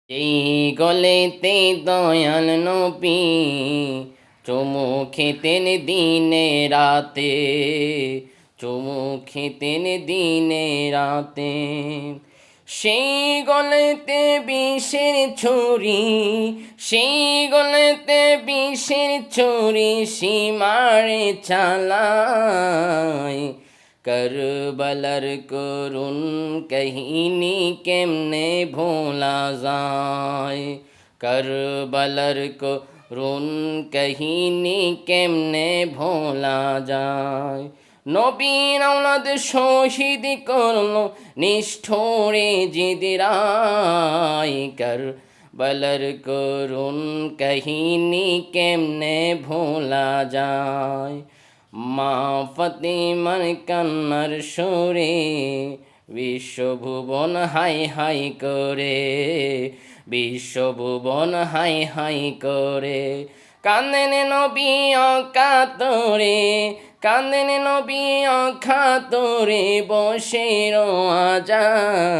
এই গলেতে দয়াল নবী চুমু খেতেন দিনে রাতে, চুমু খেতেন দিনে রাতে। সেই গলেতে বিষের ছুরি, সেই গলেতে বিষের ছুরি সীমারে চালায়। করবলার করুণ কাহিনী কেমনে ভোলা যায়, করবলার করুণ কাহিনী কেমনে ভোলা যায়। নবীর আওলাদ শহীদ করলো নিষ্ঠুরে জিদিরায়, করবলার করুণ কাহিনী কেমনে ভোলা যায়। মা ফাতিমার কান্নার সুরে বিশ্বভুবন হাই হাই করে, বিশ্বভুবন হাই হাই করে। কান্দেন নবী অকাতরে, কান্দেন নবী অকাতরে বসে রোয়া যায়।